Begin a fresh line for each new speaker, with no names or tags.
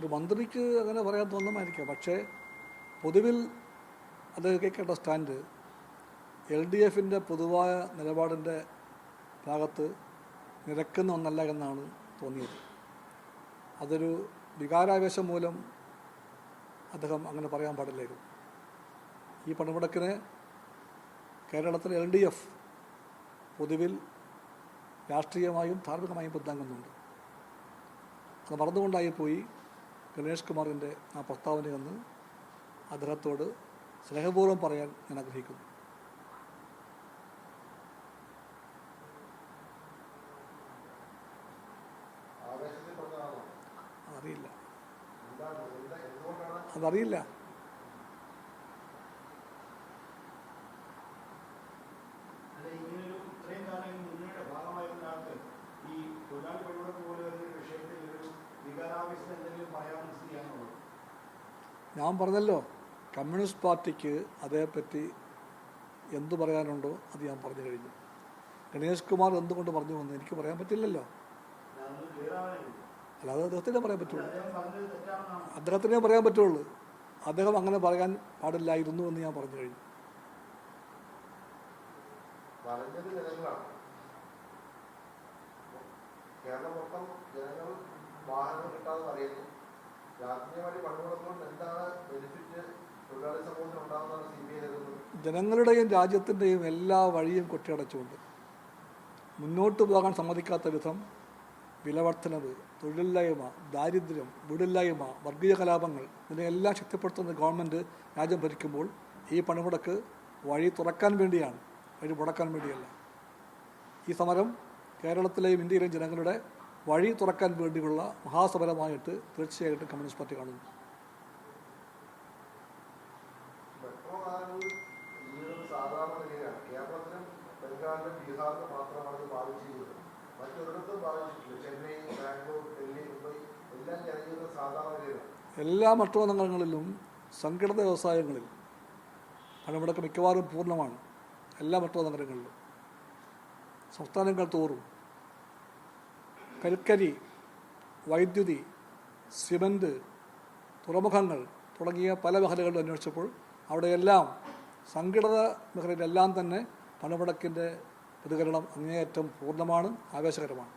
ഒരു മന്ത്രിക്ക് അങ്ങനെ പറയാൻ തോന്നുമായിരിക്കാം. പക്ഷേ പൊതുവിൽ അത് കേൾക്കേണ്ട സ്റ്റാൻഡ് LDF പൊതുവായ നിലപാടിൻ്റെ ഭാഗത്ത് നിരക്കുന്ന ഒന്നല്ല എന്നാണ് തോന്നിയത്. അതൊരു വികാരാവേശം മൂലം അദ്ദേഹം അങ്ങനെ പറയാൻ പാടില്ലായിരുന്നു. ഈ പണിമുടക്കിന് കേരളത്തിലെ LDF പൊതുവിൽ രാഷ്ട്രീയമായും ധാർമ്മികമായും പിന്താങ്ങുന്നുണ്ട്. അത് മറന്നുകൊണ്ടായിപ്പോയി ഗണേഷ് കുമാറിൻ്റെ ആ പ്രസ്താവനയെന്ന് അദ്ദേഹത്തോട് സ്നേഹപൂർവ്വം പറയാൻ ഞാൻ ആഗ്രഹിക്കുന്നു. അതറിയില്ല. ഞാൻ പറഞ്ഞല്ലോ, കമ്മ്യൂണിസ്റ്റ് പാർട്ടിക്ക് അതേപ്പറ്റി എന്തു പറയാനുണ്ടോ അത് ഞാൻ പറഞ്ഞു കഴിഞ്ഞു. ഗണേഷ് കുമാർ എന്തുകൊണ്ട് പറഞ്ഞു എന്ന് എനിക്ക് പറയാൻ പറ്റില്ലല്ലോ. അല്ലാതെ അദ്ദേഹത്തിനെ പറയാൻ പറ്റുള്ളൂ. അദ്ദേഹത്തിനെ പറയാൻ പറ്റുള്ളൂ. അദ്ദേഹം അങ്ങനെ പറയാൻ പാടില്ലായിരുന്നു എന്ന് ഞാൻ പറഞ്ഞു കഴിഞ്ഞു. ജനങ്ങളുടെയും രാജ്യത്തിൻ്റെയും എല്ലാ വഴിയും കൊട്ടിയടച്ചുകൊണ്ട് മുന്നോട്ട് പോകാൻ സമ്മതിക്കാത്ത വിധം വിലവർദ്ധനവ്, തൊഴിലില്ലായ്മ, ദാരിദ്ര്യം, വീടില്ലായ്മ, വർഗീയ കലാപങ്ങൾ ഇതിനെല്ലാം ശക്തിപ്പെടുത്തുന്ന ഗവൺമെൻറ് രാജ്യം ഭരിക്കുമ്പോൾ ഈ പണിമുടക്ക് വഴി തുറക്കാൻ വേണ്ടിയാണ്, വഴി മുടക്കാൻ വേണ്ടിയല്ല. ഈ സമരം കേരളത്തിലെയും ഇന്ത്യയിലെയും ജനങ്ങളുടെ വഴി തുറക്കാൻ വേണ്ടിയുള്ള മഹാസമരമായിട്ട് തീർച്ചയായിട്ടും കമ്മ്യൂണിസ്റ്റ് പാർട്ടി കാണുന്നു. എല്ലാ മെട്രോ നഗരങ്ങളിലും സംഘടിത വ്യവസായങ്ങളിൽ പണിമുടക്ക് മിക്കവാറും പൂർണ്ണമാണ്. എല്ലാ മെട്രോ നഗരങ്ങളിലും സംസ്ഥാനങ്ങൾ തോറും കൽക്കരി, വൈദ്യുതി, സിമൻറ്റ്, തുറമുഖങ്ങൾ തുടങ്ങിയ പല മേഖലകളിലും അന്വേഷിച്ചപ്പോൾ അവിടെയെല്ലാം സംഘടിത മേഖലയിലെല്ലാം തന്നെ പണിമുടക്കിൻ്റെ പ്രതികരണം അങ്ങേയറ്റം പൂർണ്ണമാണ്, ആവേശകരമാണ്.